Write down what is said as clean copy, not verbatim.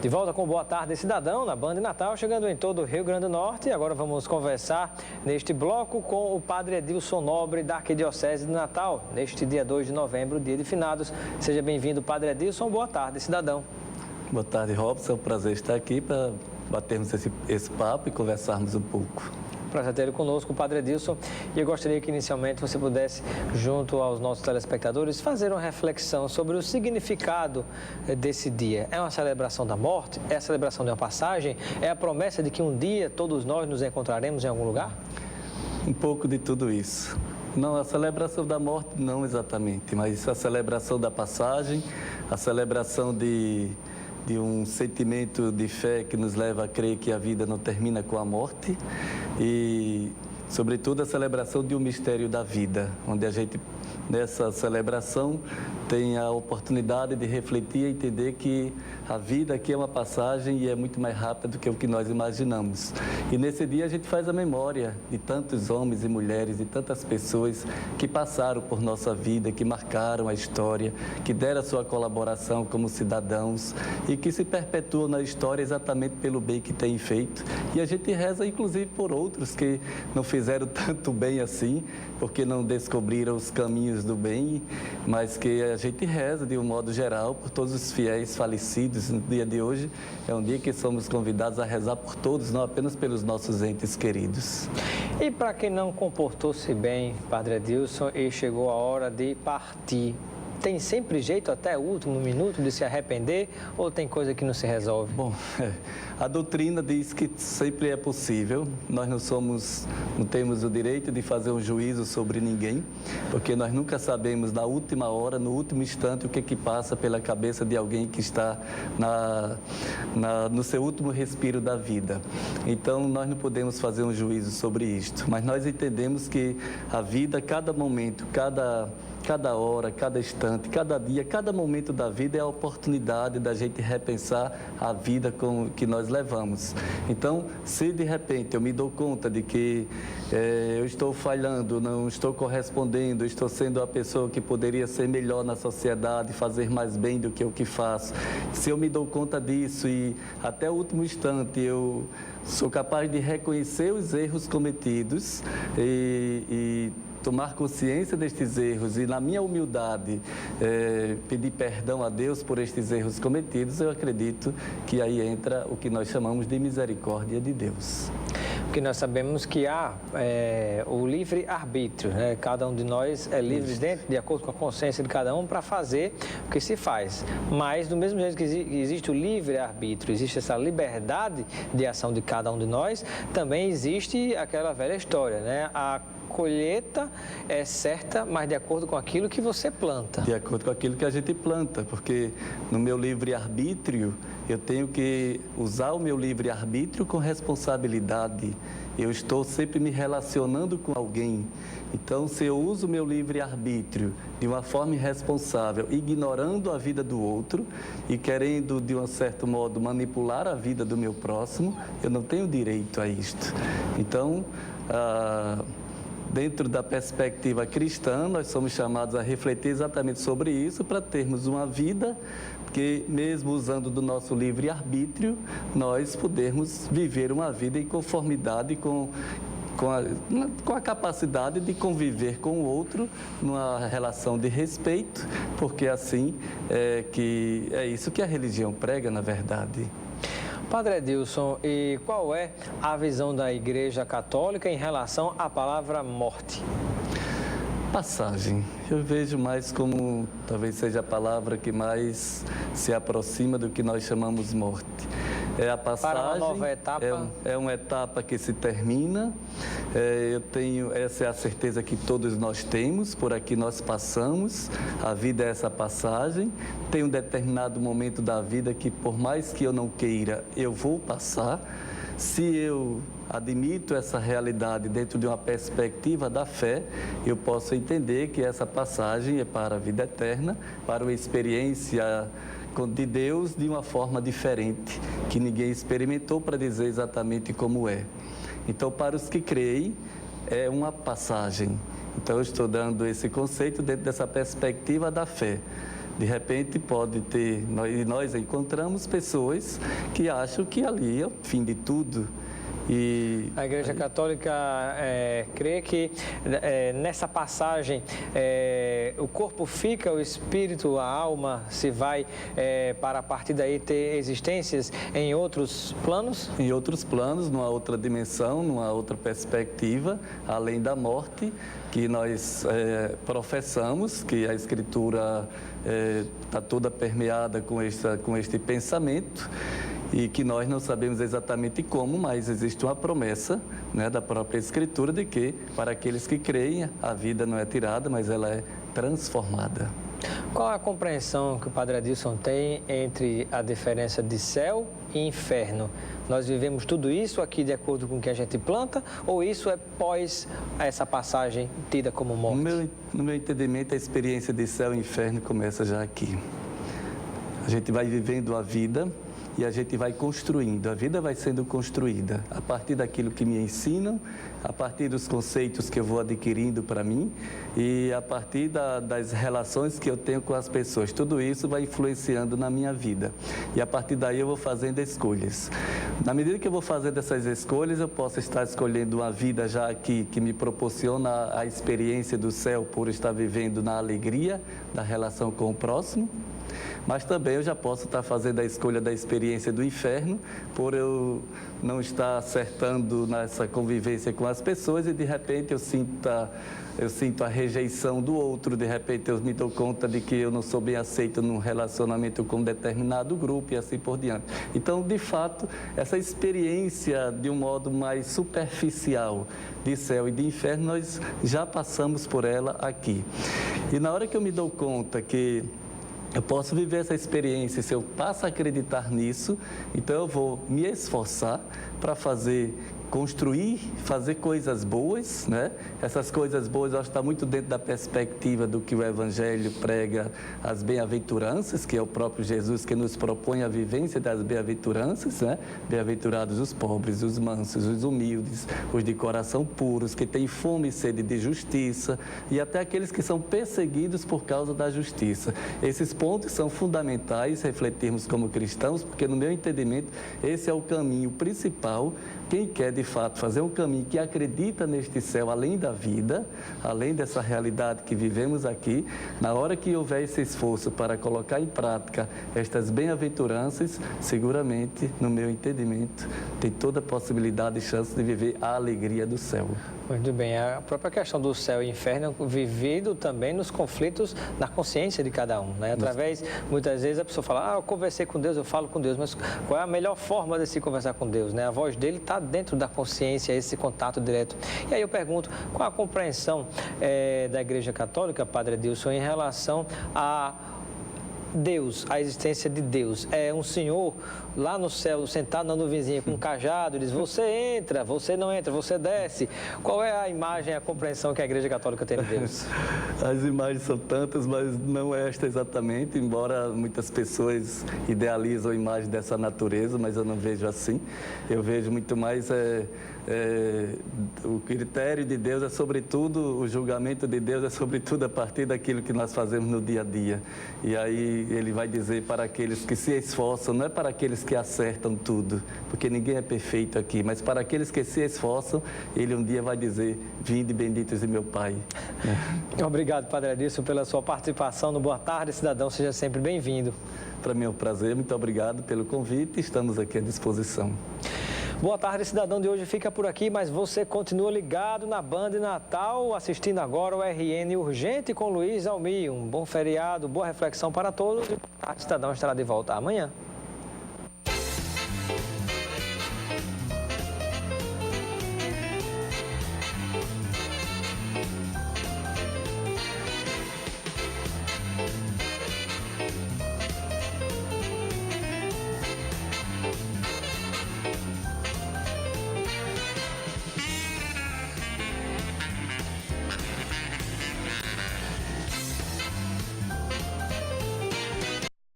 De volta com Boa Tarde Cidadão, na Band Natal, chegando em todo o Rio Grande do Norte. E agora vamos conversar neste bloco com o Padre Edilson Nobre, da Arquidiocese de Natal, neste dia 2 de novembro, dia de finados. Seja bem-vindo, Padre Edilson. Boa tarde, cidadão. Boa tarde, Robson. É um prazer estar aqui para batermos esse papo e conversarmos um pouco. Prazer ter conosco, Padre Edilson. E eu gostaria que inicialmente você pudesse, junto aos nossos telespectadores, fazer uma reflexão sobre o significado desse dia. É uma celebração da morte? É a celebração de uma passagem? É a promessa de que um dia todos nós nos encontraremos em algum lugar? Um pouco de tudo isso. Não, a celebração da morte não exatamente, mas a celebração da passagem, a celebração de um sentimento de fé que nos leva a crer que a vida não termina com a morte e, sobretudo, a celebração de um mistério da vida, onde a gente, nessa celebração, tem a oportunidade de refletir e entender que a vida aqui é uma passagem e é muito mais rápida do que o que nós imaginamos. E nesse dia a gente faz a memória de tantos homens e mulheres, de tantas pessoas que passaram por nossa vida, que marcaram a história, que deram a sua colaboração como cidadãos e que se perpetuam na história exatamente pelo bem que têm feito. E a gente reza, inclusive, por outros que não fizeram tanto bem assim, porque não descobriram os caminhos do bem, mas que a gente reza, de um modo geral, por todos os fiéis falecidos no dia de hoje. É um dia que somos convidados a rezar por todos, não apenas pelos nossos entes queridos. E para quem não comportou-se bem, Padre Edilson, e chegou a hora de partir, tem sempre jeito até o último minuto de se arrepender ou tem coisa que não se resolve? Bom, a doutrina diz que sempre é possível. Nós não temos o direito de fazer um juízo sobre ninguém, porque nós nunca sabemos na última hora, no último instante, o que passa pela cabeça de alguém que está no seu último respiro da vida. Então, nós não podemos fazer um juízo sobre isto, mas nós entendemos que a vida, cada momento, cada hora, cada instante, cada dia, cada momento da vida é a oportunidade da gente repensar a vida que nós levamos. Então, se de repente eu me dou conta de que eu estou falhando, não estou correspondendo, estou sendo a pessoa que poderia ser melhor na sociedade, fazer mais bem do que o que faço, se eu me dou conta disso e até o último instante eu sou capaz de reconhecer os erros cometidos e tomar consciência destes erros e, na minha humildade, pedir perdão a Deus por estes erros cometidos, eu acredito que aí entra o que nós chamamos de misericórdia de Deus. Porque nós sabemos que há o livre-arbítrio, né? Cada um de nós é livre de acordo com a consciência de cada um para fazer o que se faz. Mas, do mesmo jeito que existe o livre-arbítrio, existe essa liberdade de ação de cada um de nós, também existe aquela velha história, né? A colheita é certa, mas de acordo com aquilo que você planta. De acordo com aquilo que a gente planta, porque no meu livre-arbítrio eu tenho que usar o meu livre-arbítrio com responsabilidade. Eu estou sempre me relacionando com alguém. Então, se eu uso o meu livre-arbítrio de uma forma irresponsável, ignorando a vida do outro e querendo, de um certo modo, manipular a vida do meu próximo, eu não tenho direito a isto. Então, dentro da perspectiva cristã, nós somos chamados a refletir exatamente sobre isso para termos uma vida que, mesmo usando do nosso livre-arbítrio, nós podermos viver uma vida em conformidade com a capacidade de conviver com o outro numa relação de respeito, porque assim é isso que a religião prega, na verdade. Padre Edilson, e qual é a visão da Igreja Católica em relação à palavra morte? Passagem. Eu vejo mais como, talvez seja a palavra que mais se aproxima do que nós chamamos morte. É a passagem. Para uma nova etapa. É uma etapa que se termina. Essa é a certeza que todos nós temos, por aqui nós passamos. A vida é essa passagem. Tem um determinado momento da vida que, por mais que eu não queira, eu vou passar. Se eu admito essa realidade dentro de uma perspectiva da fé, eu posso entender que essa passagem é para a vida eterna, para uma experiência de Deus de uma forma diferente, que ninguém experimentou para dizer exatamente como é. Então, para os que creem, é uma passagem. Então, eu estou dando esse conceito dentro dessa perspectiva da fé. De repente pode ter, nós encontramos pessoas que acham que ali é o fim de tudo. E a Igreja Católica crê que nessa passagem o corpo fica, o espírito, a alma se vai para a partir daí ter existências em outros planos? Em outros planos, numa outra dimensão, numa outra perspectiva, além da morte, que nós professamos, que a Escritura está toda permeada com este pensamento, e que nós não sabemos exatamente como, mas existe uma promessa, né, da própria Escritura de que, para aqueles que creem, a vida não é tirada, mas ela é transformada. Qual a compreensão que o Padre Adilson tem entre a diferença de céu e inferno? Nós vivemos tudo isso aqui de acordo com o que a gente planta, ou isso é pós essa passagem tida como morte? No meu entendimento, a experiência de céu e inferno começa já aqui. A gente vai vivendo a vida e a gente vai construindo, a vida vai sendo construída a partir daquilo que me ensinam, a partir dos conceitos que eu vou adquirindo para mim e a partir das relações que eu tenho com as pessoas. Tudo isso vai influenciando na minha vida e a partir daí eu vou fazendo escolhas. Na medida que eu vou fazendo essas escolhas, eu posso estar escolhendo uma vida já aqui que me proporciona a experiência do céu por estar vivendo na alegria da relação com o próximo. Mas também eu já posso estar fazendo a escolha da experiência do inferno, por eu não estar acertando nessa convivência com as pessoas e de repente eu sinto a rejeição do outro, de repente eu me dou conta de que eu não sou bem aceito num relacionamento com um determinado grupo e assim por diante. Então, de fato, essa experiência de um modo mais superficial de céu e de inferno, nós já passamos por ela aqui. E na hora que eu me dou conta que eu posso viver essa experiência, se eu passo a acreditar nisso, então eu vou me esforçar para construir, fazer coisas boas, né? Essas coisas boas, eu acho que está muito dentro da perspectiva do que o Evangelho prega, as bem-aventuranças, que é o próprio Jesus que nos propõe a vivência das bem-aventuranças, né? Bem-aventurados os pobres, os mansos, os humildes, os de coração puros, que têm fome e sede de justiça, e até aqueles que são perseguidos por causa da justiça. Esses pontos são fundamentais refletirmos como cristãos, porque no meu entendimento, esse é o caminho principal. Quem quer, de fato, fazer um caminho que acredita neste céu, além da vida, além dessa realidade que vivemos aqui, na hora que houver esse esforço para colocar em prática estas bem-aventuranças, seguramente, no meu entendimento, tem toda a possibilidade e chance de viver a alegria do céu. Muito bem, a própria questão do céu e inferno vivido também nos conflitos na consciência de cada um, né? Através, muitas vezes a pessoa fala, eu conversei com Deus, eu falo com Deus, mas qual é a melhor forma de se conversar com Deus, né? A voz dele está dentro da consciência, esse contato direto. E aí eu pergunto, qual a compreensão da Igreja Católica, Padre Adilson, em relação a Deus, a existência de Deus? É um senhor lá no céu, sentado na nuvenzinha com um cajado, diz, você entra, você não entra, você desce. Qual é a imagem, a compreensão que a Igreja Católica tem de Deus? As imagens são tantas, mas não é esta exatamente, embora muitas pessoas idealizam a imagem dessa natureza, mas eu não vejo assim. Eu vejo muito mais o critério de Deus é sobretudo, o julgamento de Deus é sobretudo a partir daquilo que nós fazemos no dia a dia. E aí ele vai dizer para aqueles que se esforçam, não é para aqueles que acertam tudo, porque ninguém é perfeito aqui, mas para aqueles que se esforçam, ele um dia vai dizer, vinde benditos de meu Pai. Obrigado, Padre Adilson, pela sua participação no Boa Tarde, Cidadão, seja sempre bem-vindo. Para mim é um prazer, muito obrigado pelo convite, estamos aqui à disposição. Boa Tarde, Cidadão de hoje fica por aqui, mas você continua ligado na Band Natal, assistindo agora o RN Urgente com Luiz Almir. Um bom feriado, boa reflexão para todos e Boa Tarde, Cidadão estará de volta amanhã.